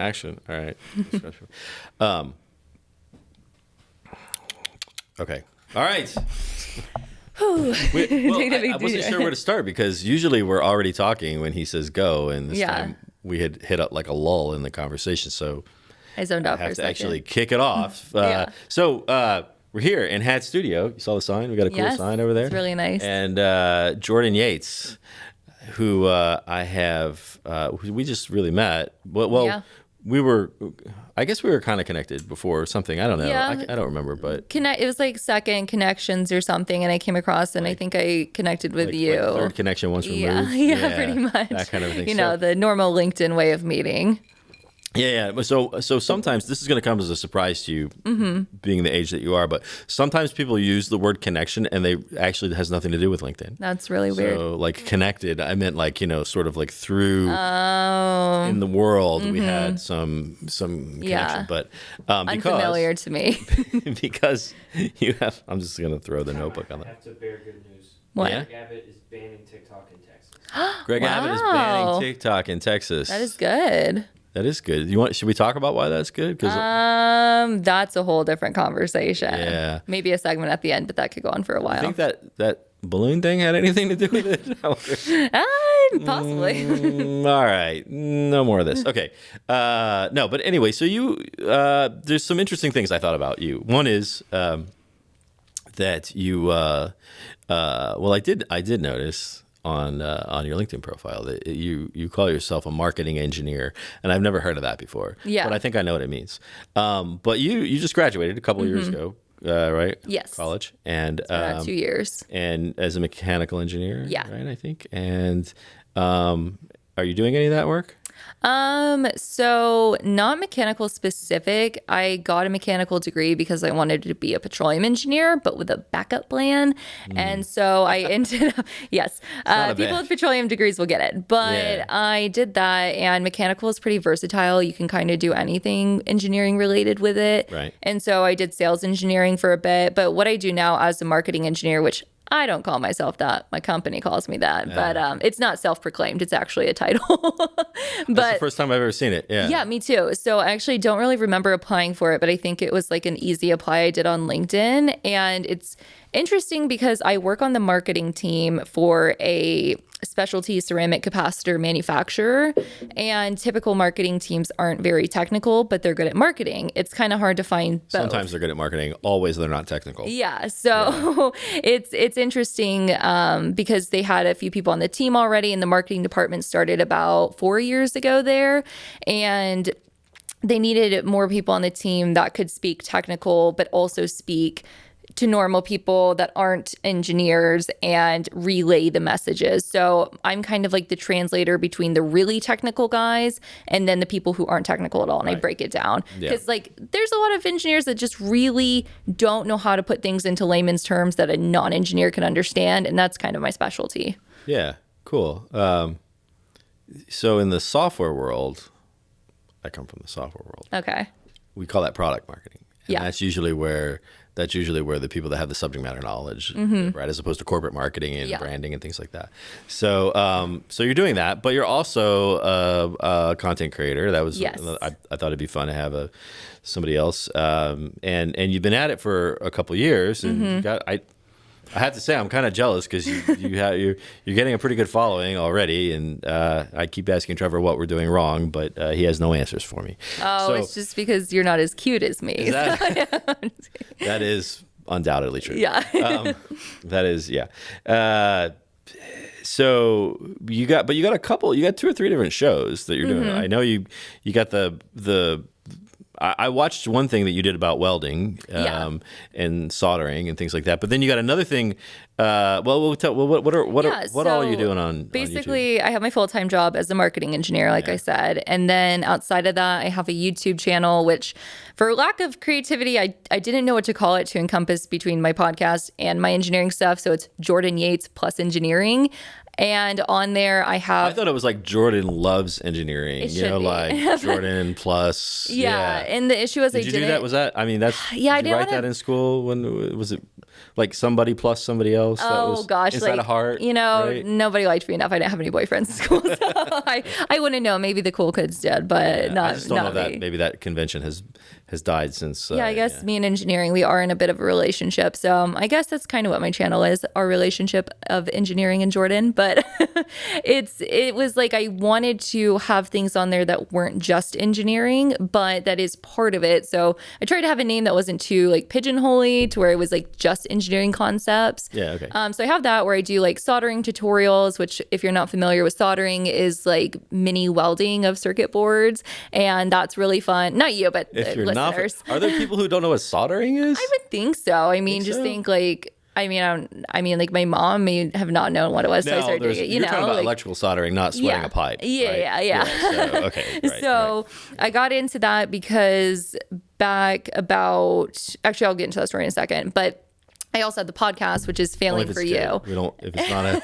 action. All right. Okay. All right. I wasn't sure where to start because usually we're already talking when he says go, and this time we had hit up like a lull in the conversation, so I zoned out for a have to second. actually kick it off. So we're here in Hat Studio. You saw the sign? We got a cool sign over there. It's really nice. And Jordan Yates, who I have, we just really met. I guess we were kind of connected before or something. I don't know. I don't remember, but It was like second connections or something, and I came across, and I think I connected with you. Like third connection once removed. Yeah, pretty much. That kind of thing. You know, the normal LinkedIn way of meeting. Yeah. So sometimes this is going to come as a surprise to you, being the age that you are. But sometimes people use the word connection, and they actually has nothing to do with LinkedIn. That's really weird. So like connected, I meant like sort of like through in the world we had some connection, but unfamiliar to me because you have. I'm just going to throw the notebook on that. I have to bear good news. What? Greg Abbott is banning TikTok in Texas. Greg Abbott is banning TikTok in Texas. That is good. That is good. Should we talk about why that's good? That's a whole different conversation. Yeah. Maybe a segment at the end, but that could go on for a while. I think that balloon thing had anything to do with it? Possibly. All right. No more of this. Okay. No, but anyway, so there's some interesting things I thought about you. One is that you, I did notice on your LinkedIn profile that you call yourself a marketing engineer, and I've never heard of that before. Yeah. But I think I know what it means. But you just graduated a couple of years ago, right? Yes. College, and about 2 years. and as a mechanical engineer. Yeah. Right. I think. And are you doing any of that work? So not mechanical specific. I got a mechanical degree because I wanted to be a petroleum engineer, but with a backup plan. And so I ended up, people with petroleum degrees will get it, but I did that, and mechanical is pretty versatile. You can kind of do anything engineering related with it. Right. And so I did sales engineering for a bit, but what I do now as a marketing engineer, which I don't call myself that. My company calls me that, but it's not self-proclaimed. It's actually a title. That's the first time I've ever seen it. Yeah. Yeah, me too. So I actually don't really remember applying for it, but I think it was like an easy apply I did on LinkedIn. And it's interesting because I work on the marketing team for a specialty ceramic capacitor manufacturer, and typical marketing teams aren't very technical, but they're good at marketing. It's kind of hard to find both. Sometimes they're good at marketing. Always they're not technical. Yeah. So it's interesting because they had a few people on the team already, and the marketing department started about 4 years ago there. And they needed more people on the team that could speak technical, but also speak to normal people that aren't engineers and relay the messages. So I'm kind of like the translator between the really technical guys and then the people who aren't technical at all. And I break it down because there's a lot of engineers that just really don't know how to put things into layman's terms that a non-engineer can understand. And that's kind of my specialty. Yeah. Cool. So in the software world, I come from the software world. Okay. We call that product marketing. And Yeah. that's usually where the people that have the subject matter knowledge, right, as opposed to corporate marketing and branding and things like that. So, so you're doing that, but you're also a content creator. That was, I thought it'd be fun to have somebody else. And you've been at it for a couple of years, and you got, I have to say, I'm kind of jealous because you're getting a pretty good following already, and I keep asking Trevor what we're doing wrong, but he has no answers for me. Oh, so, it's just because you're not as cute as me. That is undoubtedly true. Yeah. That is, yeah. So you got 2 or 3 different shows that you're doing. I know you got the. I watched one thing that you did about welding and soldering and things like that. But then you got another thing. What all are you doing on basically, on YouTube? I have my full-time job as a marketing engineer, like I said. And then outside of that, I have a YouTube channel, which for lack of creativity, I didn't know what to call it to encompass between my podcast and my engineering stuff. So it's Jordan Yates plus engineering. And on there, I thought it was like Jordan loves engineering, like Jordan plus. Yeah. And the issue is Did you do that? Was that? I mean, that's. Yeah, did you write that in school? When was it? like somebody plus somebody else? That was Gosh, inside like, a heart. Right? nobody liked me enough. I didn't have any boyfriends in school, so I wouldn't know. Maybe the cool kids did, but Yeah, not I just don't know not that me. maybe that convention has died since. Yeah, I guess me and engineering, we are in a bit of a relationship. So I guess that's kind of what my channel is, our relationship of engineering and Jordan. But it was like I wanted to have things on there that weren't just engineering, but that is part of it. So I tried to have a name that wasn't too like pigeonholy to where it was like just engineering concepts. Yeah. Okay. So I have that where I do like soldering tutorials, which if you're not familiar with soldering is like mini welding of circuit boards. And that's really fun. Not you, but If you're listeners. are there people who don't know what soldering is? I would think so. I mean, just think like, like my mom may have not known what it was. So I started doing it, you're talking about electrical soldering, not sweating a pipe. Yeah. So, okay. Right, so I got into that because actually, I'll get into that story in a second, but I also had the podcast, which is Failing for You. We don't. If it's not a,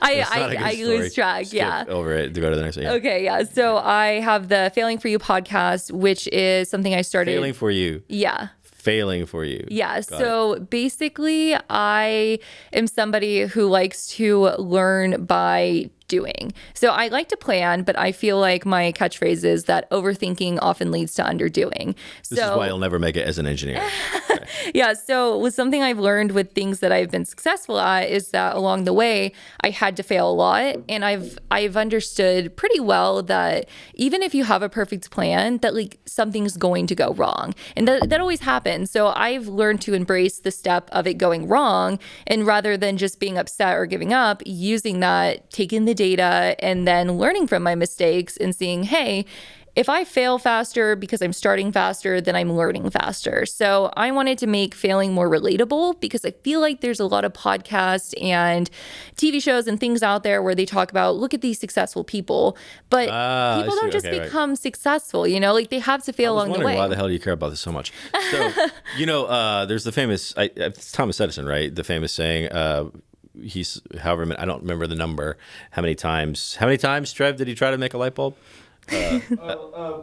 I lose track. Skip over it to go to the next one. Yeah. Okay. Yeah. So I have the Failing for You podcast, which is something I started. Failing for You. Yeah. Failing for You. Yeah. So basically, I am somebody who likes to learn by doing. So I like to plan, but I feel like my catchphrase is that overthinking often leads to underdoing. This is why you'll never make it as an engineer. Okay. Yeah. So with something I've learned with things that I've been successful at is that along the way, I had to fail a lot. And I've understood pretty well that even if you have a perfect plan, that like something's going to go wrong. And that always happens. So I've learned to embrace the step of it going wrong. And rather than just being upset or giving up, using that, taking the data and then learning from my mistakes and seeing, hey, if I fail faster because I'm starting faster, then I'm learning faster. So I wanted to make failing more relatable because I feel like there's a lot of podcasts and TV shows and things out there where they talk about, look at these successful people, but people don't just become successful, like they have to fail along the way. Why the hell do you care about this so much? So, there's the famous, it's Thomas Edison, right? The famous saying, he's however many, I don't remember the number. How many times, Trev, did he try to make a light bulb?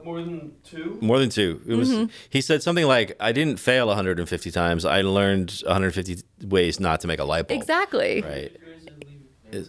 More than two. More than two. It was. He said something like, "I didn't fail 150 times. I learned 150 ways not to make a light bulb." Exactly. Right.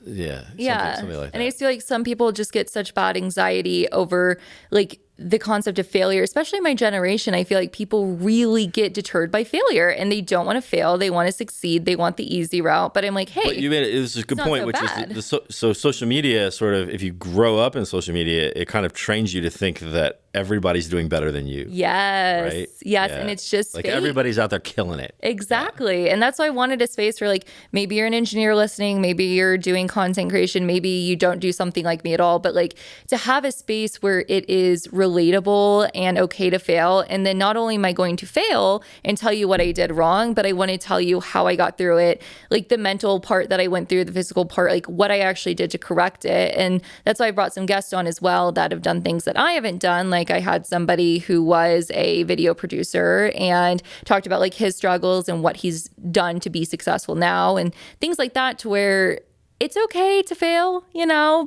Yeah. Something like that. And I feel like some people just get such bad anxiety over like the concept of failure, especially my generation. I feel like people really get deterred by failure and they don't want to fail. They want to succeed. They want the easy route. But I'm like, hey, but you made it was a good point, which is so social media sort of, if you grow up in social media, it kind of trains you to think that everybody's doing better than you. Yes. Right? Yes. Yeah. And it's just like fake. everybody's out there killing it. Exactly. Yeah. And that's why I wanted a space where like maybe you're an engineer listening, maybe you're doing content creation, maybe you don't do something like me at all, but like to have a space where it is relatable and okay to fail. And then not only am I going to fail and tell you what I did wrong, but I want to tell you how I got through it, like the mental part that I went through, the physical part, like what I actually did to correct it. And that's why I brought some guests on as well that have done things that I haven't done. Like I had somebody who was a video producer and talked about like his struggles and what he's done to be successful now and things like that, to where it's okay to fail,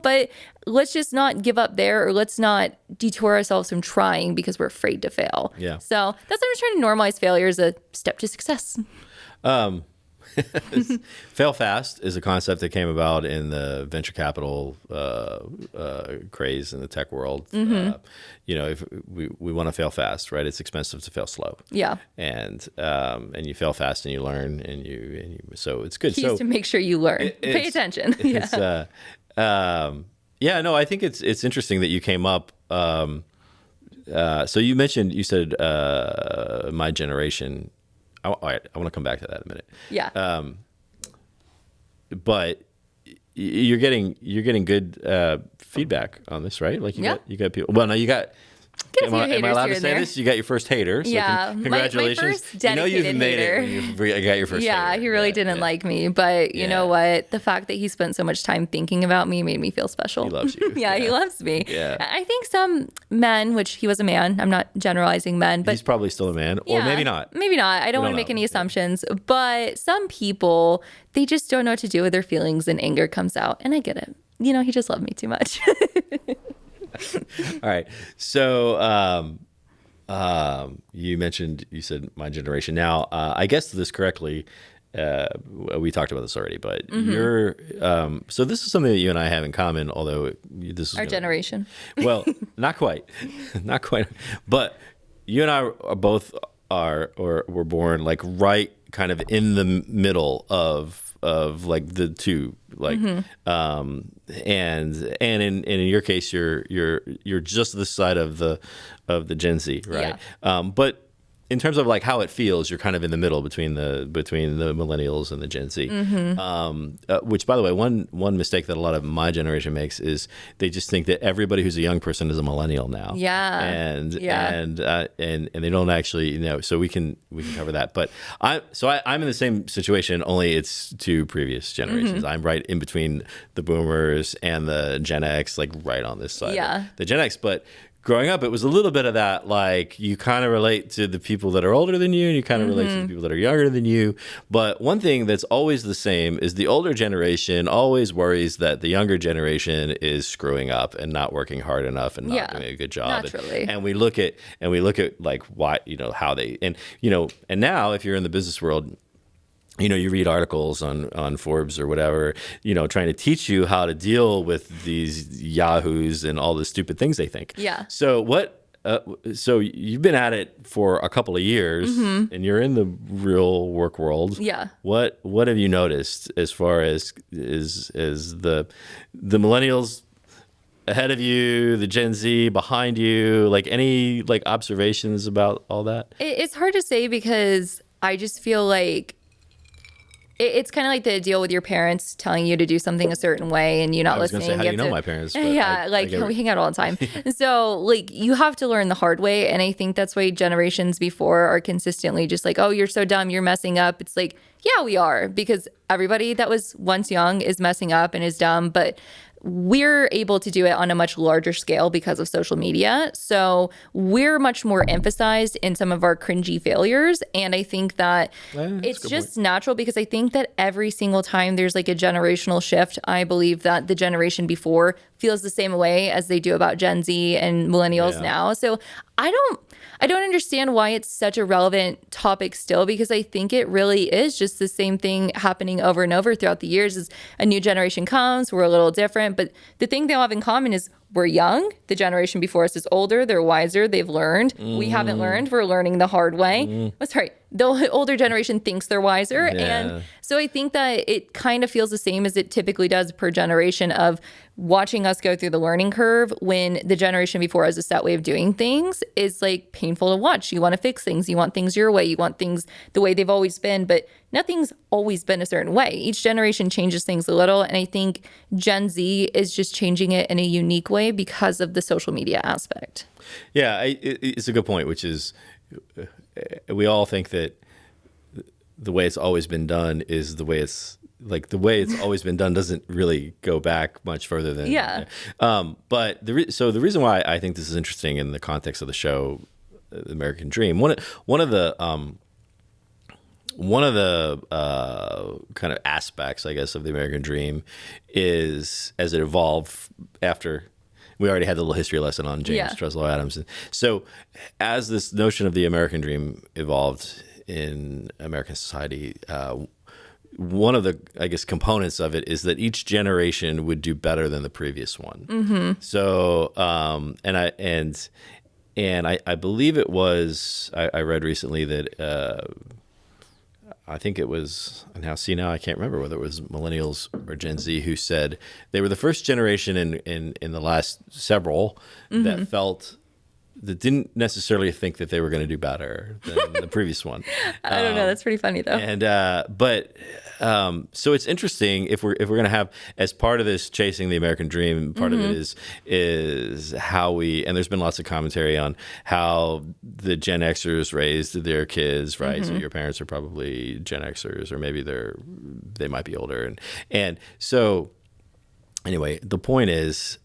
but let's just not give up there, or let's not detour ourselves from trying because we're afraid to fail. Yeah. So that's why I'm trying to normalize failure as a step to success. Fail fast is a concept that came about in the venture capital craze in the tech world. If we want to fail fast, right? It's expensive to fail slow. Yeah. And you fail fast and you learn and you so it's good. Keys to make sure you learn. Pay attention. I think it's interesting that you came up. So you said my generation. All right, I want to come back to that in a minute. Yeah. But you're getting good feedback on this, right? Like you got people. Well, no, you got. Am I allowed to say this? You got your first hater. So yeah. Congratulations. My first dedicated you've made hater. it when you got your first hater. Yeah, he really didn't like me. But you know what? The fact that he spent so much time thinking about me made me feel special. He loves you. Yeah, he loves me. Yeah. I think some men, which he was a man, I'm not generalizing men, but he's probably still a man. Or maybe not. Maybe not. I don't want to make any assumptions. But some people, they just don't know what to do with their feelings and anger comes out. And I get it. He just loved me too much. All right. So you said my generation. Now, I guessed this correctly. we talked about this already, but you're so this is something that you and I have in common, although this is our generation. Well, not quite, not quite, but you and I are both were born like right kind of in the middle of like the two, like and in your case you're just this side of the Gen Z, right? But in terms of like how it feels, you're kind of in the middle between the millennials and the Gen Z. Which, by the way, one mistake that a lot of my generation makes is they just think that everybody who's a young person is a millennial now. And they don't actually, so we can cover that. But I'm in the same situation, only it's two previous generations. I'm right in between the boomers and the Gen X, like right on this side. The Gen X, but growing up, it was a little bit of that, like you kind of relate to the people that are older than you and you kind of relate to the people that are younger than you. But one thing that's always the same is the older generation always worries that the younger generation is screwing up and not working hard enough and not doing a good job. Naturally. And we look at like why, how they, and now if you're in the business world, you read articles on Forbes or whatever, trying to teach you how to deal with these yahoos and all the stupid things they think. So so you've been at it for a couple of years and you're in the real work world. What have you noticed as far as the millennials ahead of you, the Gen Z behind you, like any like observations about all that? It's hard to say because I just feel like it's kind of like the deal with your parents telling you to do something a certain way and you not listening. Say, how do you know my parents? But we hang out all the time. So like you have to learn the hard way. And I think that's why generations before are consistently just like, oh, you're so dumb, you're messing up. It's like, yeah, we are, because everybody that was once young is messing up and is dumb. But we're able to do it on a much larger scale because of social media. So we're much more emphasized in some of our cringy failures. And I think that it's just natural because I think that every single time there's like a generational shift, I believe that the generation before feels the same way as they do about Gen Z and millennials now. So I don't understand why it's such a relevant topic still, because I think it really is just the same thing happening over and over throughout the years. As a new generation comes, we're a little different, but the thing they all have in common is we're young. The generation before us is older. They're wiser. They've learned. We haven't learned. We're learning the hard way. Oh, sorry. The older generation thinks they're wiser. And so I think that it kind of feels the same as it typically does per generation of watching us go through the learning curve when the generation before has a set way of doing things is like painful to watch. You want to fix things. You want things your way. You want things the way they've always been, but nothing's always been a certain way. Each generation changes things a little. And I think Gen Z is just changing it in a unique way because of the social media aspect. Yeah, it's a good point, which is we all think that the way it's always been done is the way it's always been done doesn't really go back much further than but the reason why I think this is interesting in the context of the show, The American Dream, one of the kind of aspects, I guess, of the American Dream is as it evolved after. We already had the little history lesson on James Treslow Adams. And so as this notion of the American Dream evolved in American society, one of the, I guess, components of it is that each generation would do better than the previous one. So, and I believe it was, I read recently that, I think it was, now I can't remember whether it was millennials or Gen Z who said they were the first generation in the last several that didn't necessarily think that they were going to do better than the previous one. I don't know. That's pretty funny though. And so it's interesting if we're going to have, as part of this chasing the American dream, part of it is how we, and there's been lots of commentary on how the Gen Xers raised their kids, right? So your parents are probably Gen Xers, or maybe they might be older, and so anyway, the point is,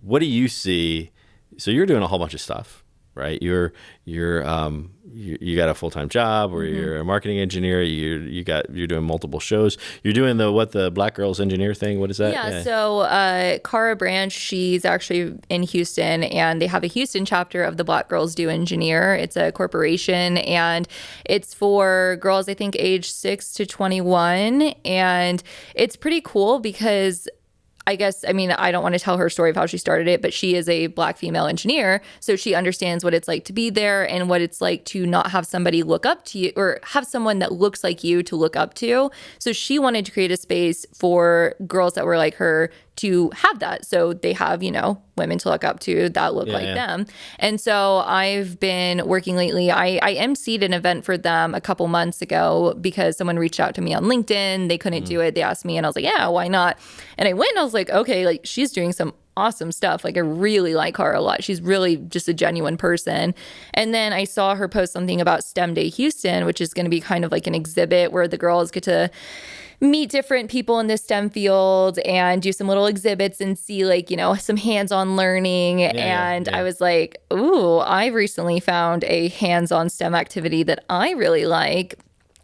what do you see? So you're doing a whole bunch of stuff, right? You got a full-time job, or you're a marketing engineer. You're doing multiple shows. You're doing the Black Girls Engineer thing. What is that? Yeah. So Cara Branch, she's actually in Houston, and they have a Houston chapter of the Black Girls Do Engineer. It's a corporation, and it's for girls, I think, age 6 to 21. And it's pretty cool because I don't want to tell her story of how she started it, but she is a Black female engineer. So she understands what it's like to be there and what it's like to not have somebody look up to you, or have someone that looks like you to look up to. So she wanted to create a space for girls that were like her to have that. So they have, women to look up to that look like them. And so I've been working lately. I emceed an event for them a couple months ago because someone reached out to me on LinkedIn. They couldn't do it. They asked me, and I was like, yeah, why not? And I went, and I was like, okay, like, she's doing some awesome stuff. Like, I really like her a lot. She's really just a genuine person. And then I saw her post something about STEM Day Houston, which is going to be kind of like an exhibit where the girls get to meet different people in the STEM field and do some little exhibits and see, like, some hands-on learning. I was like, ooh, I've recently found a hands-on STEM activity that I really like,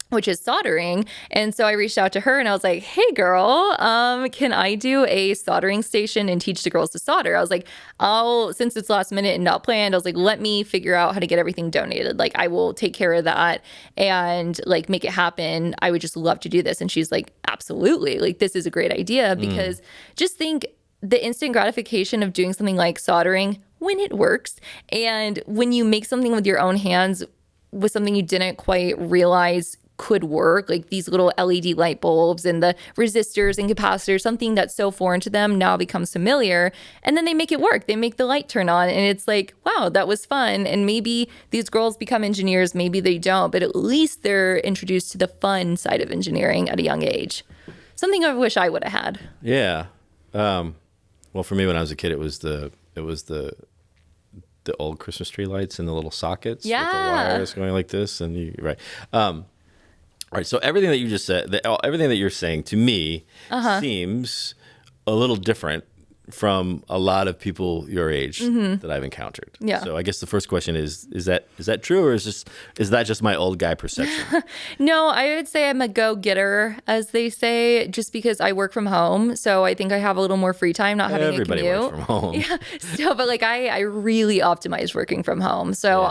which is soldering. And so I reached out to her, and I was like, hey girl, can I do a soldering station and teach the girls to solder? I was like, since it's last minute and not planned, I was like, let me figure out how to get everything donated. Like, I will take care of that and like make it happen. I would just love to do this. And she's like, absolutely. Like, this is a great idea, because just think the instant gratification of doing something like soldering when it works. And when you make something with your own hands with something you didn't quite realize could work, like these little LED light bulbs and the resistors and capacitors, something that's so foreign to them now becomes familiar, and then they make it work. They make the light turn on, and it's like, wow, that was fun. And maybe these girls become engineers, maybe they don't, but at least they're introduced to the fun side of engineering at a young age. Something I wish I would have had. Yeah. Well, for me, when I was a kid, it was the old Christmas tree lights and the little sockets with the wires going like this, and right. All right, so everything that you just said, everything that you're saying to me seems a little different from a lot of people your age that I've encountered. Yeah. So I guess the first question is that true, or is that just my old guy perception? No, I would say I'm a go-getter, as they say, just because I work from home. So I think I have a little more free time, not having Everybody a commute. works from home. Yeah. So, but like I really optimize working from home. So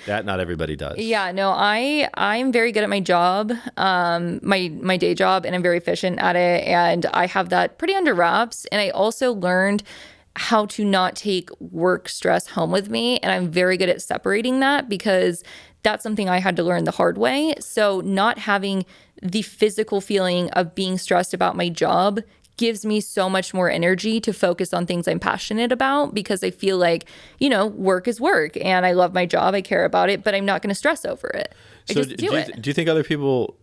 that not everybody does. Yeah, no, I'm very good at my job, my day job, and I'm very efficient at it. And I have that pretty under wraps. And I also learned how to not take work stress home with me. And I'm very good at separating that, because that's something I had to learn the hard way. So not having the physical feeling of being stressed about my job gives me so much more energy to focus on things I'm passionate about, because I feel like, work is work, and I love my job, I care about it, but I'm not going to stress over it. So do you think other people,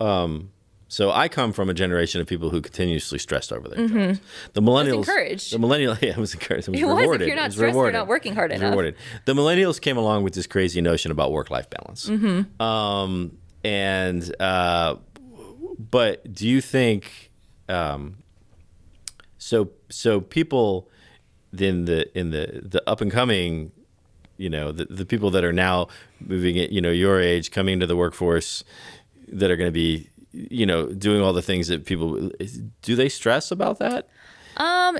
so I come from a generation of people who continuously stressed over their jobs. The millennials, it was encouraged. The millennial, it was encouraged. It was It rewarded. If you're not stressed, rewarded. you're not working hard enough. Rewarded. The millennials came along with this crazy notion about work-life balance. But do you think, so people in the up and coming, the people that are now moving it, your age, coming into the workforce, that are going to be, doing all the things that people, do they stress about that?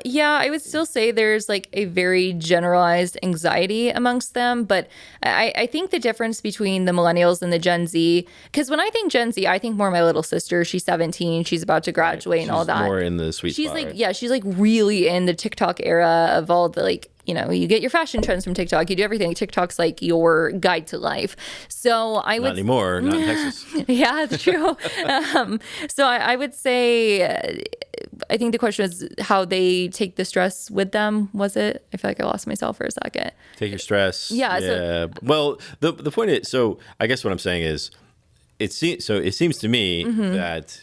Yeah, I would still say there's like a very generalized anxiety amongst them, but I think the difference between the millennials and the Gen Z, because when I think Gen Z, I think more my little sister. She's 17, she's about to graduate and all that. More in the sweet spot. She's like, yeah, she's like really in the TikTok era of all the like, you get your fashion trends from TikTok. You do everything. TikTok's like your guide to life. So I would... Not anymore. Not in Texas. Yeah, it's true. So I would say, I think the question is how they take the stress with them, was it? I feel like I lost myself for a second. Take your stress. Yeah. Well, the point is, so I guess what I'm saying is, it seems to me that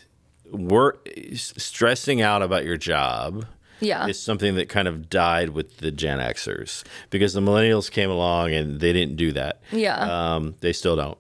stressing out about your job is something that kind of died with the Gen Xers, because the millennials came along and they didn't do that. Yeah. They still don't.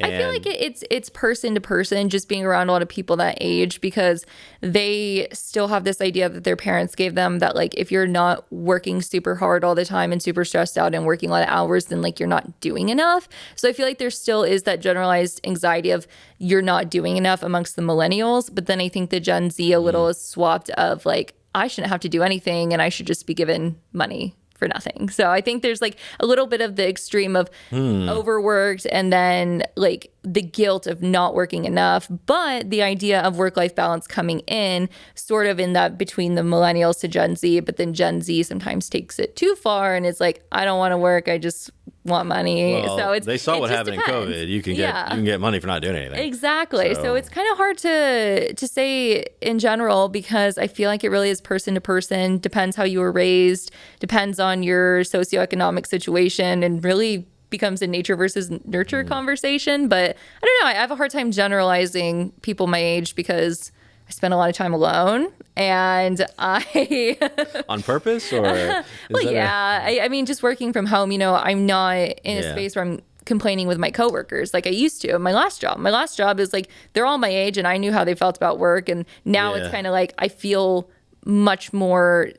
I feel like it's person to person, just being around a lot of people that age, because they still have this idea that their parents gave them that like if you're not working super hard all the time and super stressed out and working a lot of hours, then like you're not doing enough. So I feel like there still is that generalized anxiety of you're not doing enough amongst the millennials. But then I think the Gen Z a little is swapped of like, I shouldn't have to do anything and I should just be given money for nothing. So I think there's like a little bit of the extreme of overworked and then like the guilt of not working enough, but the idea of work-life balance coming in sort of in that between the millennials to Gen Z, but then Gen Z sometimes takes it too far and it's like, I don't want to work, I just want money. Well, they saw what happened in COVID. You can get money for not doing anything. Exactly. So it's kind of hard to say in general, because I feel like it really is person to person, depends how you were raised, depends on your socioeconomic situation, and really becomes a nature versus nurture conversation. But I don't know. I have a hard time generalizing people my age because I spend a lot of time alone, and I on purpose, or I mean, just working from home. You know, I'm not in a space where I'm complaining with my coworkers like I used to. My last job is like they're all my age, and I knew how they felt about work, and now it's kind of like I feel much more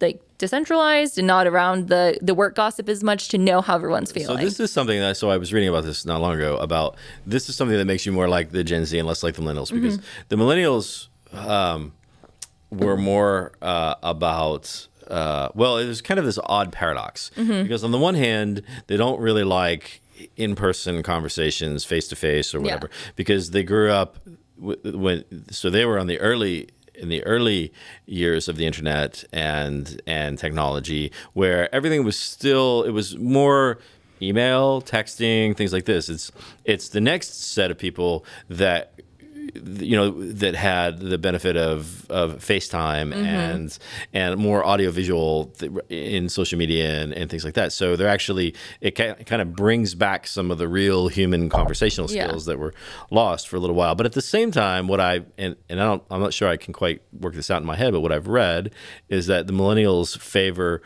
like decentralized and not around the work gossip as much to know how everyone's feeling. So this is something that, I was reading about this not long ago, about this is something that makes you more like the Gen Z and less like the millennials, because the millennials were more about, well, it was kind of this odd paradox, because on the one hand, they don't really like in-person conversations, face-to-face or whatever, because they grew up so they were in the early years of the internet and technology, where everything was it was more email, texting, things like this. It's the next set of people that that had the benefit of FaceTime and more audiovisual in social media and things like that. So they're actually, it kind of brings back some of the real human conversational skills that were lost for a little while. But at the same time, I'm not sure I can quite work this out in my head, but what I've read is that the millennials favor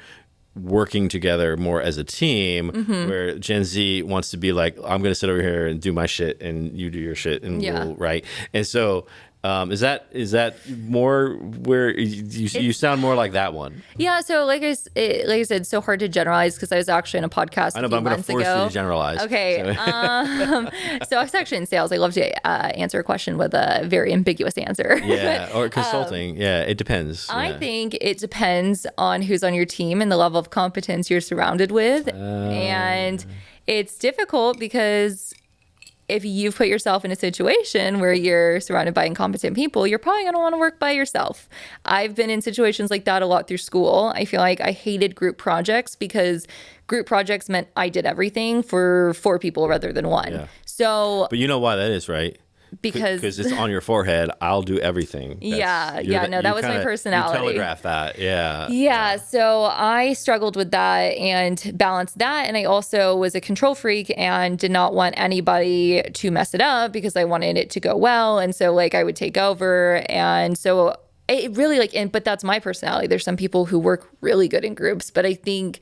working together more as a team, where Gen Z wants to be like, I'm going to sit over here and do my shit and you do your shit, and we'll, right? And so is that more where you sound more like that one? Yeah. So like I said, it's so hard to generalize because I was actually in a podcast. I know, but I'm going to force you to generalize. Okay. So I was actually in sales. I love to answer a question with a very ambiguous answer. Yeah, or consulting. It depends. I think it depends on who's on your team and the level of competence you're surrounded with, and it's difficult because if you've put yourself in a situation where you're surrounded by incompetent people, you're probably going to want to work by yourself. I've been in situations like that a lot through school. I feel like I hated group projects because group projects meant I did everything for 4 people rather than 1. Yeah. So, but you know why that is, right? Because it's on your forehead. I'll do everything. That was my personality. You telegraph that, So I struggled with that and balanced that, and I also was a control freak and did not want anybody to mess it up because I wanted it to go well, and so like I would take over, and so it really but that's my personality. There's some people who work really good in groups, but I think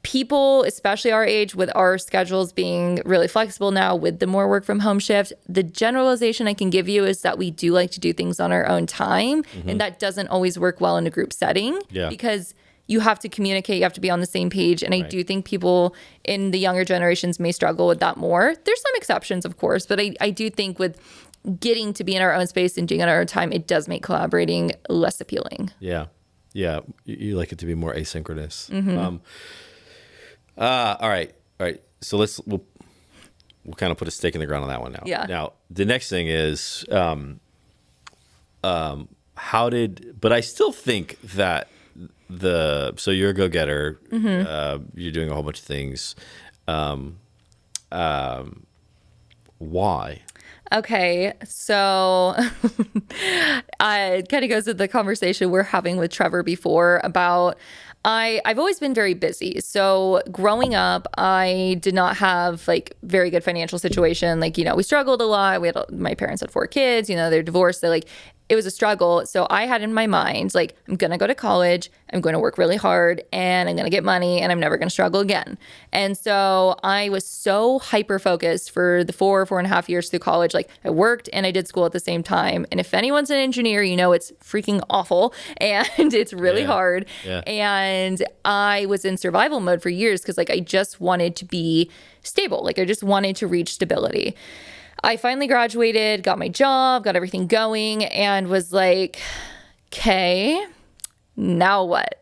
people, especially our age, with our schedules being really flexible now with the more work from home shift, the generalization I can give you is that we do like to do things on our own time. And that doesn't always work well in a group setting because you have to communicate, you have to be on the same page. And I do think people in the younger generations may struggle with that more. There's some exceptions, of course, but I do think with getting to be in our own space and doing it on our own time, it does make collaborating less appealing. Yeah. You like it to be more asynchronous. All right. So we'll kind of put a stake in the ground on that one now. Yeah. Now the next thing is, but I still think that so you're a go-getter, you're doing a whole bunch of things. Why? Okay, so it kind of goes with the conversation we're having with Trevor before about I've always been very busy. So growing up, I did not have like very good financial situation. Like, we struggled a lot. My parents had 4 kids, they're divorced. So like it was a struggle. So I had in my mind, like, I'm going to go to college, I'm going to work really hard, and I'm going to get money, and I'm never going to struggle again. And so I was so hyper focused for the 4.5 years through college. Like, I worked and I did school at the same time. And if anyone's an engineer, you know, it's freaking awful and it's really hard. Yeah. And I was in survival mode for years because, like, I just wanted to be stable. Like, I just wanted to reach stability. I finally graduated, got my job, got everything going, and was like, okay, now what?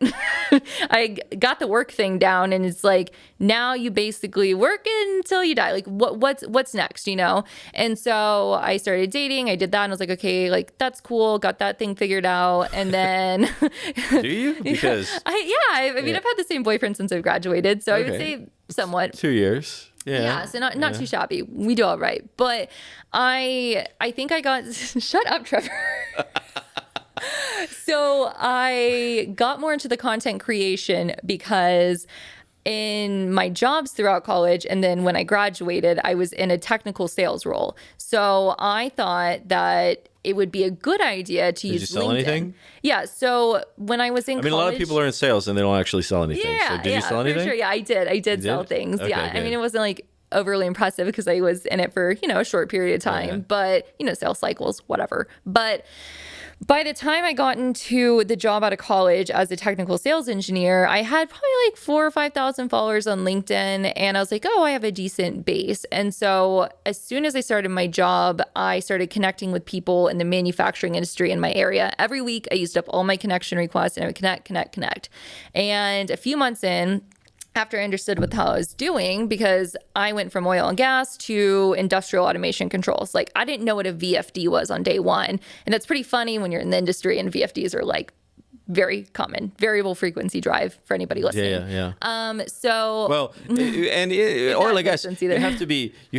I got the work thing down, and it's like, now you basically work until you die. Like, what's next, you know? And so I started dating. I did that, and I was like, okay, like, that's cool. Got that thing figured out. And then do you? Because I mean, I've had the same boyfriend since I've graduated, so I would say somewhat 2 years. Yeah, so not too shabby. We do all right. But I think I got shut up, Trevor. So I got more into the content creation because in my jobs throughout college and then when I graduated, I was in a technical sales role. So I thought that it would be a good idea to use LinkedIn. Did you sell anything? Yeah. So when I was in college... a lot of people are in sales and they don't actually sell anything. Yeah, so did you sell anything? For sure. Yeah, I did. I did sell things. Okay, yeah. Good. I mean, it wasn't like overly impressive because I was in it for, you know, a short period of time, but, you know, sales cycles, whatever. But by the time I got into the job out of college as a technical sales engineer, I had probably like 4,000 or 5,000 followers on LinkedIn. And I was like, oh, I have a decent base. And so as soon as I started my job, I started connecting with people in the manufacturing industry in my area. Every week, I used up all my connection requests and I would connect. And a few months in, after I understood what the hell I was doing, because I went from oil and gas to industrial automation controls. Like, I didn't know what a VFD was on day one. And that's pretty funny when you're in the industry and VFDs are like very common, variable frequency drive for anybody listening. Yeah. So well, and oil and gas, you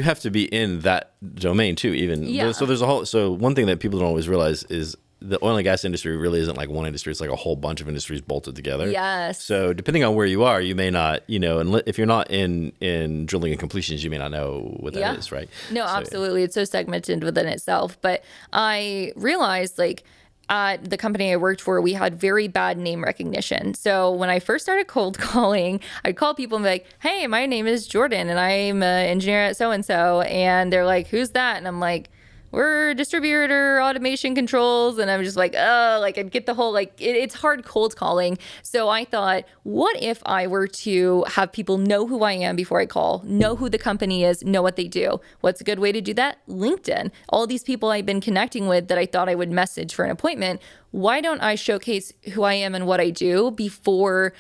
have to be in that domain too. Even so, there's a whole. So one thing that people don't always realize is the oil and gas industry really isn't like one industry. It's like a whole bunch of industries bolted together. Yes. So depending on where you are, you may not, you know, and if you're not in drilling and completions, you may not know what that is, right? No, absolutely. It's so segmented within itself. But I realized, like, at the company I worked for, we had very bad name recognition. So when I first started cold calling, I'd call people and be like, hey, my name is Jordan and I'm an engineer at so-and-so. And they're like, who's that? And I'm like, we're distributor automation controls. And I'm just like, oh, like I'd get the whole, like, it's hard cold calling. So I thought, what if I were to have people know who I am before I call, know who the company is, know what they do? What's a good way to do that? LinkedIn. All these people I've been connecting with that I thought I would message for an appointment. Why don't I showcase who I am and what I do before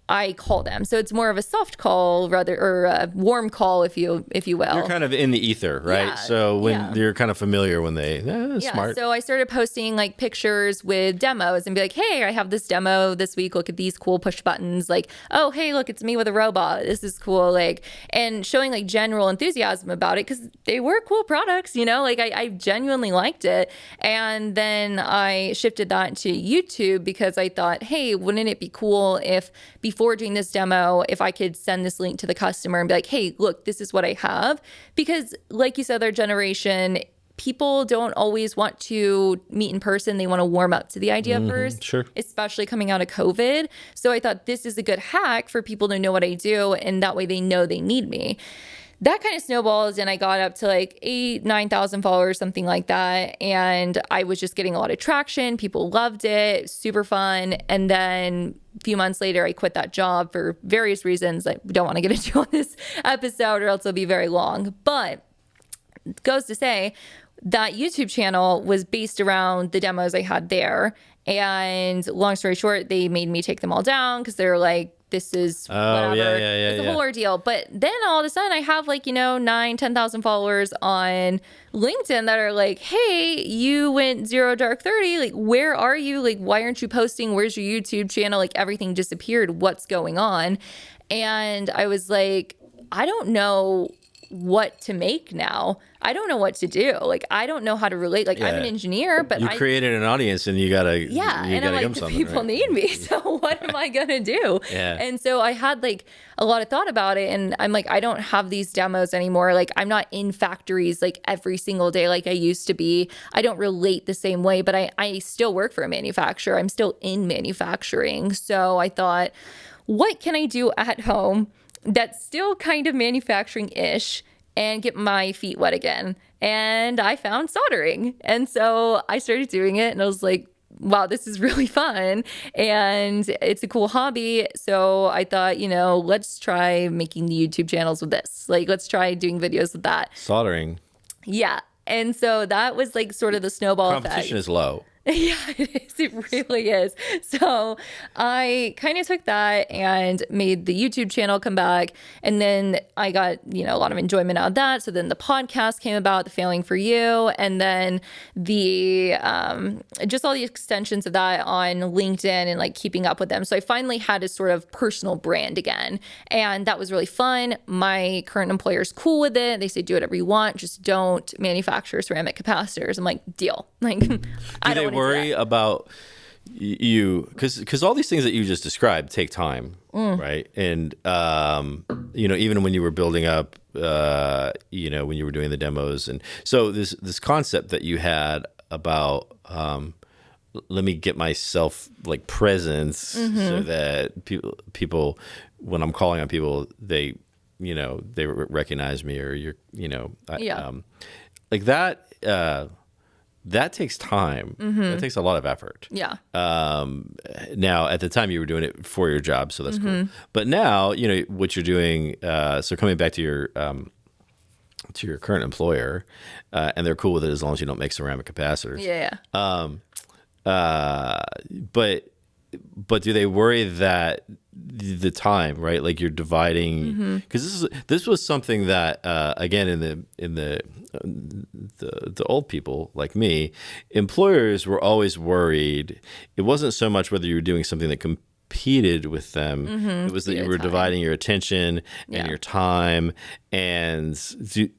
I call them? So it's more of a soft call rather, or a warm call, if you will. You're kind of in the ether, right? Yeah, so when you're kind of familiar when they, smart. So I started posting like pictures with demos and be like, hey, I have this demo this week. Look at these cool push buttons. Like, oh, hey, look, it's me with a robot. This is cool. Like, and showing like general enthusiasm about it because they were cool products, you know, like I genuinely liked it. And then I shifted that to YouTube because I thought, hey, wouldn't it be cool if before doing this demo, if I could send this link to the customer and be like, hey, look, this is what I have. Because like you said, our generation, people don't always want to meet in person. They want to warm up to the idea first, especially coming out of COVID. So I thought this is a good hack for people to know what I do. And that way they know they need me. That kind of snowballed and I got up to like 8,000, 9,000 followers, something like that. And I was just getting a lot of traction. People loved it. Super fun. And then a few months later, I quit that job for various reasons I don't want to get into on this episode or else it'll be very long. But it goes to say that YouTube channel was based around the demos I had there. And long story short, they made me take them all down because they're like, this is whatever. It's a whole ordeal. But then all of a sudden I have like, 9,000, 10,000 followers on LinkedIn that are like, hey, you went 0 dark 30. Like, where are you? Like, why aren't you posting? Where's your YouTube channel? Like, everything disappeared. What's going on? And I was like, I don't know what to make now. I don't know what to do. Like, I don't know how to relate. Like, I'm an engineer, but you created an audience and you gotta and I'm like, the people need me. So what am I gonna do? And so I had like a lot of thought about it, and I'm like, I don't have these demos anymore. Like, I'm not in factories like every single day like I used to be. I don't relate the same way, but I still work for a manufacturer. I'm still in manufacturing. So I thought, what can I do at home that's still kind of manufacturing-ish and get my feet wet again? And I found soldering. And so I started doing it, and I was like, wow, this is really fun. And it's a cool hobby. So I thought, let's try making the YouTube channels with this. Like, let's try doing videos with that. Soldering. Yeah. And so that was like sort of the snowball effect. Competition is low. Yeah, it is. It really is. So I kind of took that and made the YouTube channel come back. And then I got, a lot of enjoyment out of that. So then the podcast came about, the Failing for You. And then the, just all the extensions of that on LinkedIn and like keeping up with them. So I finally had a sort of personal brand again. And that was really fun. My current employer's cool with it. They say, do whatever you want. Just don't manufacture ceramic capacitors. I'm like, deal. Like, I don't worry about you because all these things that you just described take time, right? And even when you were building up, when you were doing the demos, and so this concept that you had about let me get myself like presence so that people when I'm calling on people, they recognize me, or like that. That takes time. That takes a lot of effort. Yeah. Now, at the time, you were doing it for your job, so that's cool. But now, what you're doing. So coming back to your current employer, and they're cool with it as long as you don't make ceramic capacitors. Yeah. But do they worry that the time, right? Like you're dividing, because this was something that again in the old people like me, employers were always worried. It wasn't so much whether you were doing something that competed with them. It was that you were dividing your attention and your time. And do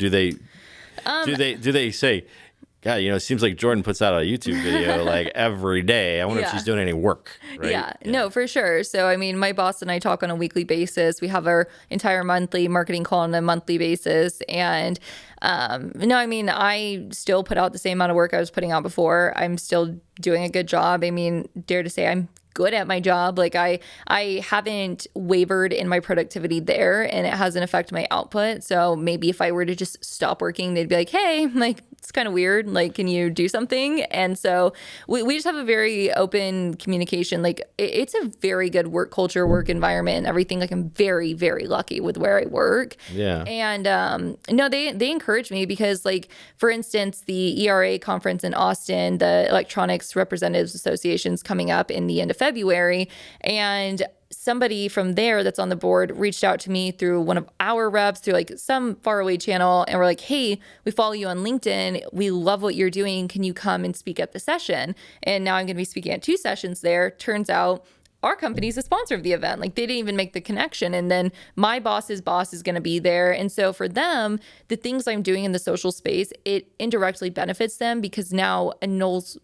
they say, God, it seems like Jordan puts out a YouTube video like every day. I wonder if she's doing any work. Right? Yeah, no, for sure. So, I mean, my boss and I talk on a weekly basis. We have our entire monthly marketing call on a monthly basis. And I still put out the same amount of work I was putting out before. I'm still doing a good job. I mean, dare to say I'm good at my job. Like I haven't wavered in my productivity there, and it hasn't affected my output. So maybe if I were to just stop working, they'd be like, hey, like, it's kind of weird. Like, can you do something? And so we just have a very open communication. Like, it's a very good work culture, work environment, and everything. Like, I'm very, very lucky with where I work. Yeah. And no, they encourage me because, like, for instance, the ERA conference in Austin, the Electronics Representatives Association, is coming up in the end of February, and somebody from there that's on the board reached out to me through one of our reps through like some faraway channel, and we're like, hey, we follow you on LinkedIn. We love what you're doing. Can you come and speak at the session? And now I'm going to be speaking at 2 sessions there. Turns out our company's a sponsor of the event. Like, they didn't even make the connection. And then my boss's boss is going to be there. And so for them, the things I'm doing in the social space, it indirectly benefits them because now Knowles,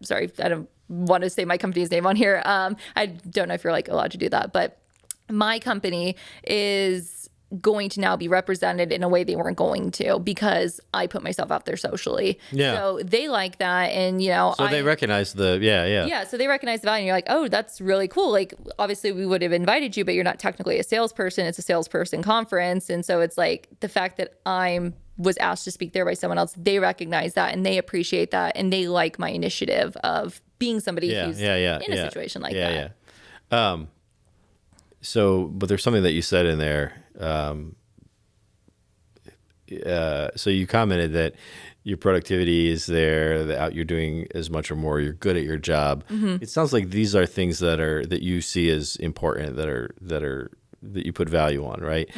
sorry, I don't want to say my company's name on here. I don't know if you're like allowed to do that, but my company is going to now be represented in a way they weren't going to because I put myself out there socially. Yeah. So they like that. And, so they recognize Yeah. So they recognize the value. And you're like, oh, that's really cool. Like, obviously we would have invited you, but you're not technically a salesperson. It's a salesperson conference. And so it's like the fact that was asked to speak there by someone else, they recognize that and they appreciate that. And they like my initiative of being somebody who's in a situation like that. Yeah. So, but there's something that you said in there. So you commented that your productivity is there, that you're doing as much or more, you're good at your job. It sounds like these are things that you see as important, that you put value on, right?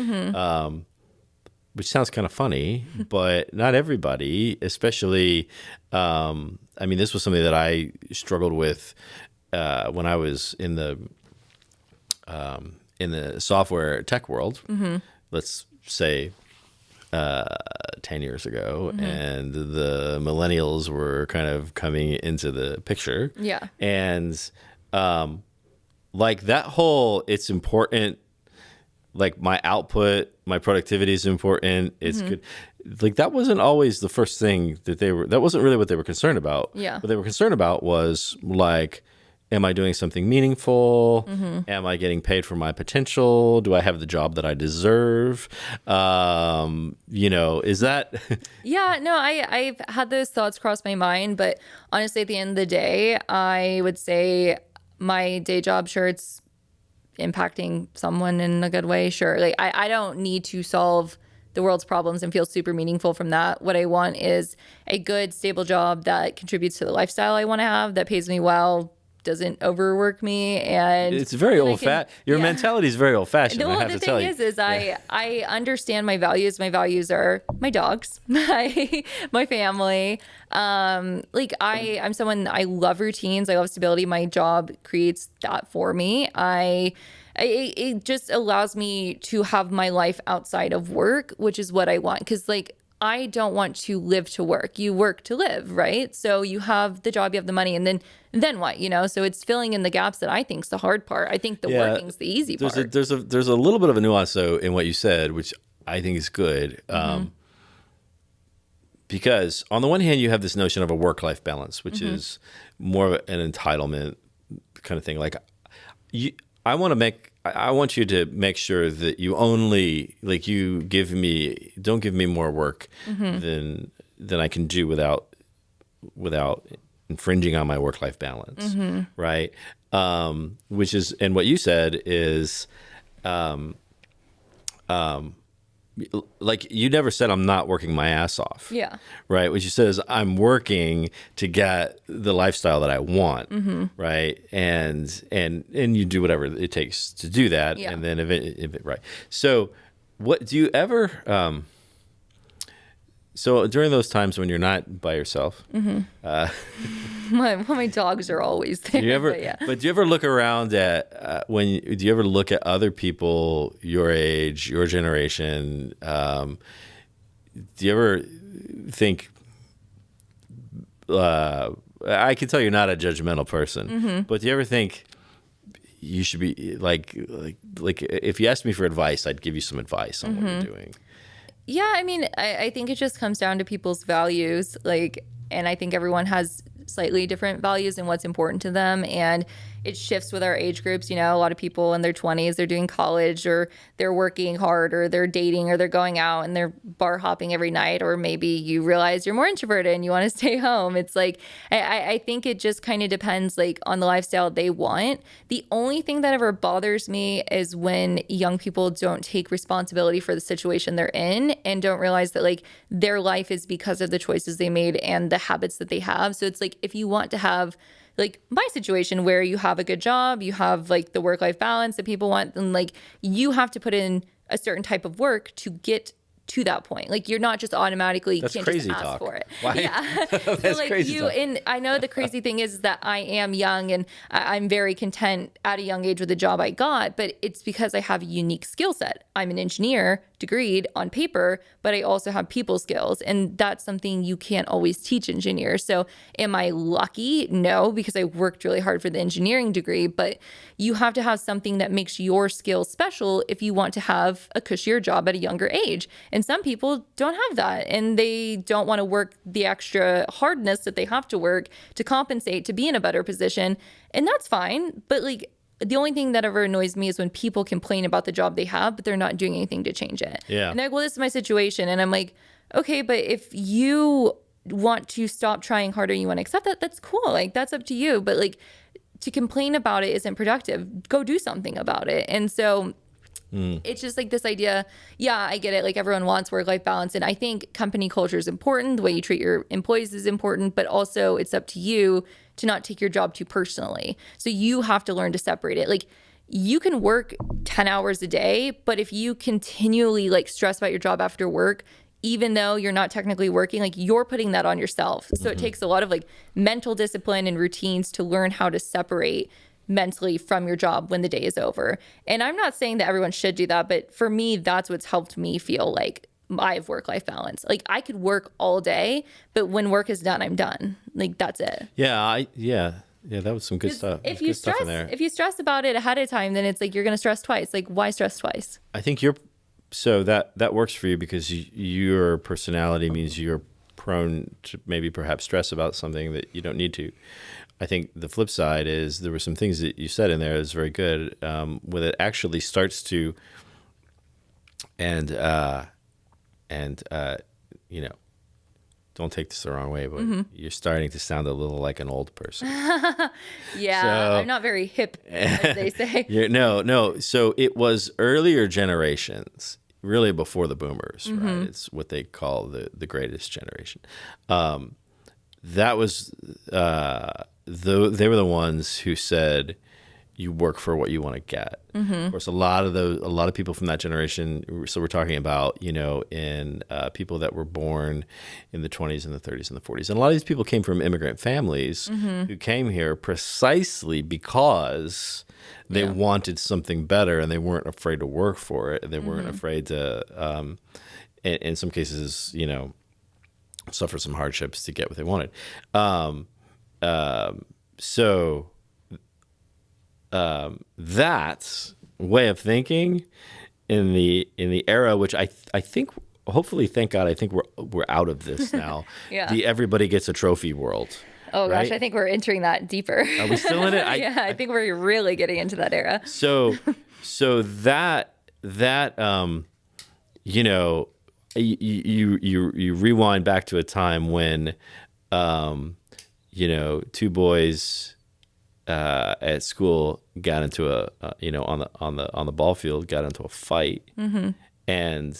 Which sounds kind of funny, but not everybody, especially, this was something that I struggled with when I was in the software tech world. Let's say 10 years ago, and the millennials were kind of coming into the picture. Yeah. And like that whole, it's important, like my output, my productivity is important. It's good. Like that wasn't always the first thing that wasn't really what they were concerned about. Yeah. What they were concerned about was like, am I doing something meaningful? Am I getting paid for my potential? Do I have the job that I deserve? Is that? Yeah, no, I've had those thoughts cross my mind, but honestly, at the end of the day, I would say my day job, sure, it's impacting someone in a good way. Sure. Like I don't need to solve the world's problems and feel super meaningful from that. What I want is a good, stable job that contributes to the lifestyle I want to have, that pays me well, doesn't overwork me, and it's very old-fashioned. Your mentality is very old-fashioned. No, the thing is I understand my values. My values are my dogs, my family. Like I'm someone, I love routines. I love stability. My job creates that for me. It just allows me to have my life outside of work, which is what I want. Because like I don't want to live to work. You work to live, right? So you have the job, you have the money, and then what? So it's filling in the gaps that I think is the hard part. I think the working's the easy part. There's a little bit of a nuance though in what you said, which I think is good. Because on the one hand, you have this notion of a work-life balance, which is more of an entitlement kind of thing. Like I want you to make sure that you only don't give me more work than I can do without infringing on my work-life balance, right? Which is, and what you said is, like you never said I'm not working my ass off. Yeah. Right. What you said is I'm working to get the lifestyle that I want. Right. And you do whatever it takes to do that. Yeah. And then right. So what do you ever, so during those times when you're not by yourself, my dogs are always there. But do you ever look around at do you ever look at other people your age, your generation? Do you ever think? I can tell you're not a judgmental person, but do you ever think you should be like if you asked me for advice, I'd give you some advice on what you're doing? Yeah, I mean, I think it just comes down to people's values, and I think everyone has slightly different values and what's important to them, and it shifts with our age groups. A lot of people in their 20s, they're doing college, or they're working hard, or they're dating, or they're going out and they're bar hopping every night, or maybe you realize you're more introverted and you want to stay home. It's like I think it just kind of depends on the lifestyle they want. The only thing that ever bothers me is when young people don't take responsibility for the situation they're in and don't realize that their life is because of the choices they made and the habits that they have. So it's if you want to have my situation where you have a good job, you have the work-life balance that people want, then you have to put in a certain type of work to get to that point. You're not just automatically That's can't crazy just ask talk. for it. Why? Yeah. That's So crazy talk. And I know the crazy thing is that I am young and I'm very content at a young age with the job I got, but it's because I have a unique skill set. I'm an engineer, degreed on paper, but I also have people skills, and that's something you can't always teach engineers. So am I lucky? No, because I worked really hard for the engineering degree, but you have to have something that makes your skills special if you want to have a cushier job at a younger age. And some people don't have that, and they don't want to work the extra hardness that they have to work to compensate to be in a better position. And that's fine. But the only thing that ever annoys me is when people complain about the job they have, but they're not doing anything to change it. Yeah. And they're like, well, this is my situation. And I'm like, okay, but if you want to stop trying harder and you want to accept that, that's cool. That's up to you. But to complain about it isn't productive. Go do something about it. And so it's just this idea. Yeah, I get it. Everyone wants work-life balance. And I think company culture is important. The way you treat your employees is important, but also it's up to you to not take your job too personally. So you have to learn to separate it. You can work 10 hours a day, but if you continually stress about your job after work, even though you're not technically working, you're putting that on yourself. So it takes a lot of mental discipline and routines to learn how to separate mentally from your job when the day is over. And I'm not saying that everyone should do that, but for me, that's what's helped me feel I have work-life balance. Like I could work all day, but when work is done, I'm done. Like that's it. Yeah, that was some good stuff. If Good you stuff in stress, there. if you stress about it ahead of time, then it's like you're gonna stress twice. Like why stress twice? I think so that works for you because your personality means you're prone to maybe perhaps stress about something that you don't need to. I think the flip side is there were some things that you said in there that's very good when it actually starts to and you know, don't take this the wrong way, but you're starting to sound a little like an old person. I'm not very hip, as they say. No. So it was earlier generations, really before the boomers, right? It's what they call the greatest generation. That was they were the ones who said you work for what you want to get. Of course, a lot of people from that generation. So we're talking about, you know, in people that were born in the 20s and the 30s and the 40s, and a lot of these people came from immigrant families who came here precisely because they wanted something better, and they weren't afraid to work for it, and they weren't afraid to, in some cases, you know, suffer some hardships to get what they wanted. So that way of thinking in the era, which I think, hopefully, thank God, I think we're out of this now. The everybody gets a trophy world. Oh right? gosh, I think we're entering that deeper. Are we still in it? I think we're really getting into that era. So that you know, you rewind back to a time when you know, two boys at school got into on the ball field, got into a fight, and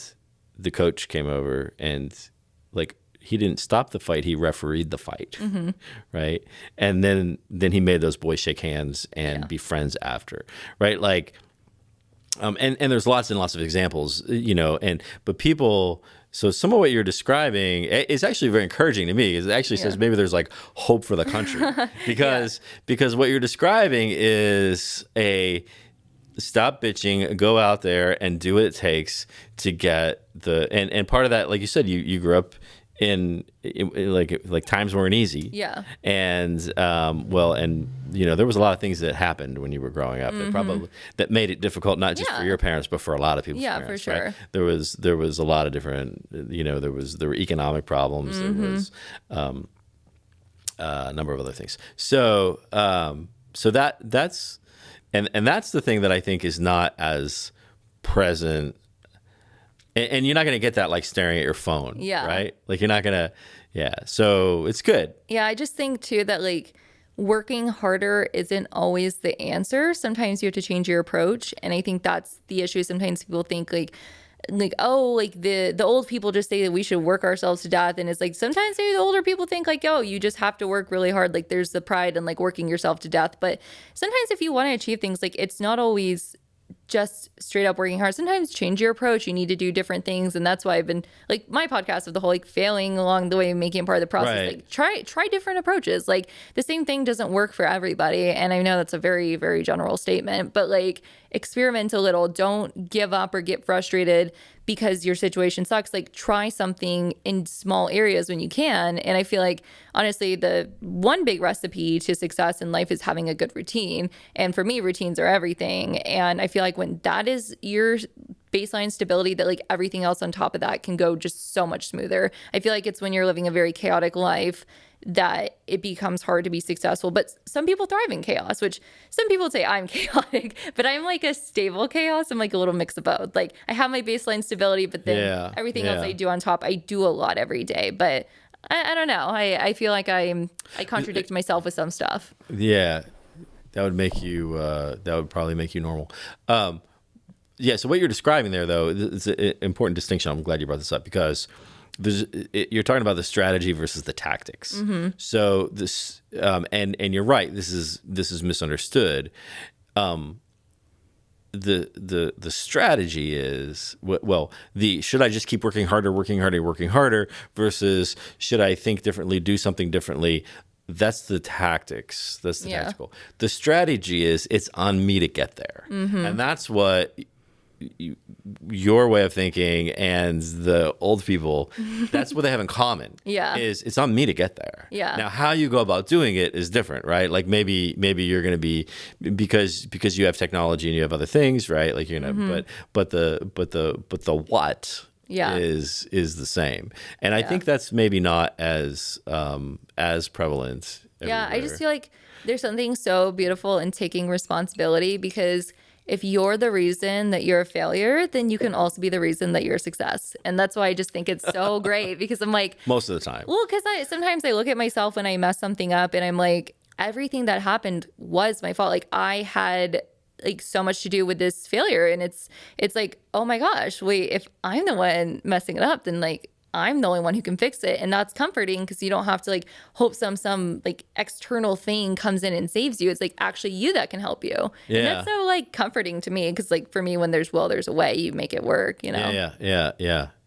the coach came over and like he didn't stop the fight, he refereed the fight, right? And then he made those boys shake hands and be friends after, right? Like, and there's lots and lots of examples, you know, but people. So some of what you're describing is actually very encouraging to me. It actually says maybe there's like hope for the country because what you're describing is a stop bitching, go out there and do what it takes to get and part of that, like you said, you grew up in like times weren't easy. Yeah. And and you know, there was a lot of things that happened when you were growing up that made it difficult, not just for your parents, but for a lot of people's parents. For sure. Right? There was a lot of different, you know, there were economic problems, there was a number of other things. So that's the thing that I think is not as present. And you're not going to get that like staring at your phone, right? Like you're not going to, so it's good. Yeah, I just think too that like working harder isn't always the answer. Sometimes you have to change your approach. And I think that's the issue. Sometimes people think like oh, like the old people just say that we should work ourselves to death. And it's like sometimes maybe the older people think like, oh, you just have to work really hard. Like there's the pride in like working yourself to death. But sometimes if you want to achieve things, like it's not always just straight up working hard. Sometimes change your approach. You need to do different things. And that's why I've been like my podcast of the whole like failing along the way and making it part of the process. Like try different approaches. Like the same thing doesn't work for everybody. And I know that's a very, very general statement, but like experiment a little. Don't give up or get frustrated because your situation sucks. Like try something in small areas when you can. And I feel like honestly, the one big recipe to success in life is having a good routine. And for me, routines are everything. And I feel like when that is your baseline stability, that like everything else on top of that can go just so much smoother. I feel like it's when you're living a very chaotic life that it becomes hard to be successful. But some people thrive in chaos, which some people say I'm chaotic, but I'm like a stable chaos. I'm like a little mix of both. Like I have my baseline stability, but then everything else I do on top, I do a lot every day. But I don't know. I feel like I contradict myself with some stuff. Yeah, that would make you. That would probably make you normal. Yeah. So what you're describing there, though, is an important distinction. I'm glad you brought this up because you're talking about the strategy versus the tactics. Mm-hmm. So this, and you're right. This is misunderstood. The strategy is should I just keep working harder versus should I think differently, do something differently? That's the tactics. That's the tactical. The strategy is it's on me to get there, and that's what your way of thinking and the old people, that's what they have in common. Yeah. Is it's on me to get there. Yeah. Now, how you go about doing it is different, right? Like maybe you're going to be because you have technology and you have other things, right? Like you're gonna, but the what is the same, and I think that's maybe not as prevalent. Yeah, everywhere. I just feel like there's something so beautiful in taking responsibility, because if you're the reason that you're a failure, then you can also be the reason that you're a success. And that's why I just think it's so great, because I'm like, most of the time. Well, because sometimes I look at myself when I mess something up and I'm like, everything that happened was my fault. Like I had like so much to do with this failure. And it's like, oh my gosh, wait, if I'm the one messing it up, then like I'm the only one who can fix it. And that's comforting, because you don't have to like hope some like external thing comes in and saves you. It's like actually you that can help you. Yeah. And that's so like comforting to me, because like for me, when there's will, there's a way. You make it work, you know? Yeah.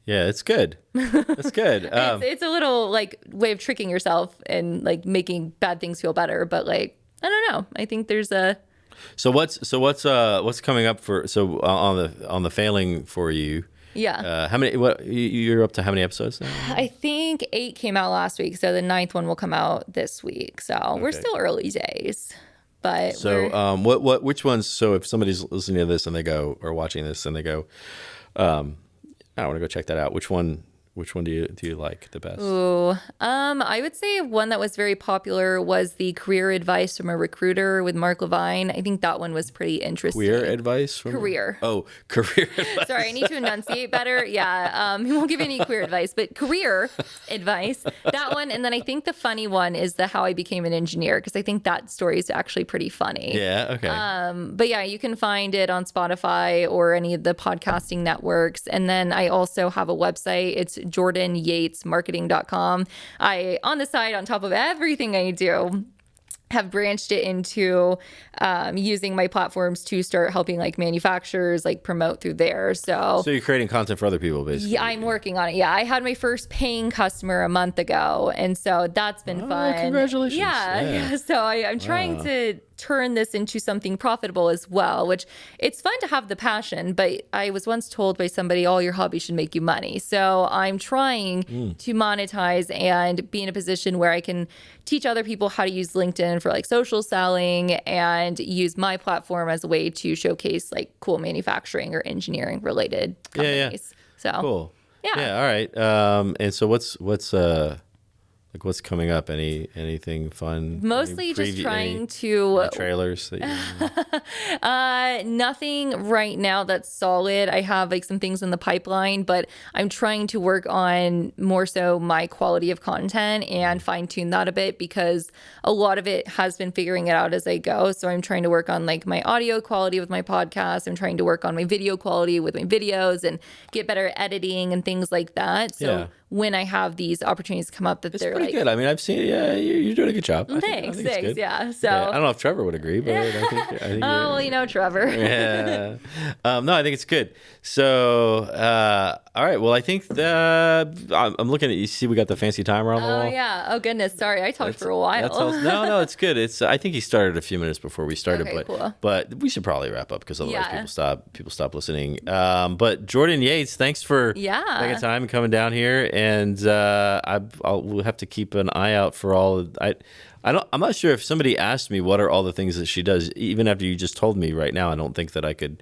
It's good. It's good. It's a little like way of tricking yourself and like making bad things feel better. But like, I don't know. I think there's a... So what's coming up for, on the failing for you? Yeah. How many? What you're up to? How many episodes now? I think 8 came out last week, so the 9th one will come out this week. So we're still early days, but which ones? So if somebody's listening to this and they go, or watching this and they go, I want to go check that out. Which one do you like the best? Ooh, I would say one that was very popular was the career advice from a recruiter with Mark Levine. I think that one was pretty interesting. Career advice from career. Oh, career advice. Sorry, I need to enunciate better. Yeah, he won't give any queer advice, but career advice. That one, and then I think the funny one is the How I Became an Engineer, because I think that story is actually pretty funny. Yeah. Okay. But yeah, you can find it on Spotify or any of the podcasting networks. And then I also have a website. It's JordanYatesMarketing.com. I, on the side, on top of everything I do, have branched it into using my platforms to start helping like manufacturers like promote through there. So you're creating content for other people, basically. Yeah, I'm working on it. Yeah, I had my first paying customer a month ago, and so that's been fun. Congratulations. Yeah. So I'm trying to turn this into something profitable as well, which it's fun to have the passion, but I was once told by somebody, all your hobby should make you money. So I'm trying to monetize and be in a position where I can teach other people how to use LinkedIn for like social selling, and use my platform as a way to showcase like cool manufacturing or engineering related companies. So cool. Yeah. All right. And so what's coming up? Anything fun? Mostly just trying to trailers that nothing right now that's solid. I have like some things in the pipeline, but I'm trying to work on more so my quality of content and fine tune that a bit, because a lot of it has been figuring it out as I go. So I'm trying to work on like my audio quality with my podcast. I'm trying to work on my video quality with my videos and get better at editing and things like that. So when I have these opportunities come up, that it's they're pretty like good. I mean, I've seen. Yeah, you're doing a good job. Thanks. Good. Yeah. So I don't know if Trevor would agree, but I think oh, well, you know, Trevor. Yeah. No, I think it's good. So, all right. Well, I think I'm looking at. You see, we got the fancy timer on the wall. Oh yeah. Oh goodness. Sorry, I talked for a while. No, it's good. It's. I think he started a few minutes before we started, Okay, cool. but we should probably wrap up, because otherwise people stop listening. But Jordan Yates, thanks for taking time and coming down here, and we'll have to keep an eye out for all. I'm not sure if somebody asked me what are all the things that she does, even after you just told me right now. I don't think that I could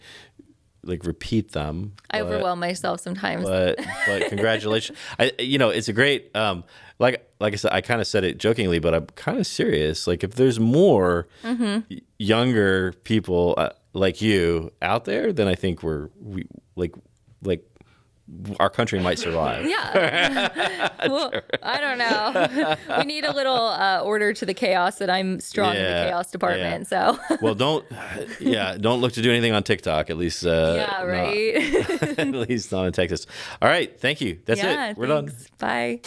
like repeat them. I overwhelm myself sometimes. But congratulations. It's a great like I said, I kind of said it jokingly, but I'm kind of serious. Like if there's more younger people like you out there, then I think we our country might survive. Yeah. Well, I don't know. We need a little order to the chaos, and I'm strong in the chaos department. So. Well, don't look to do anything on TikTok, at least. Right. At least not in Texas. All right. Thank you. That's it. We're done. Bye.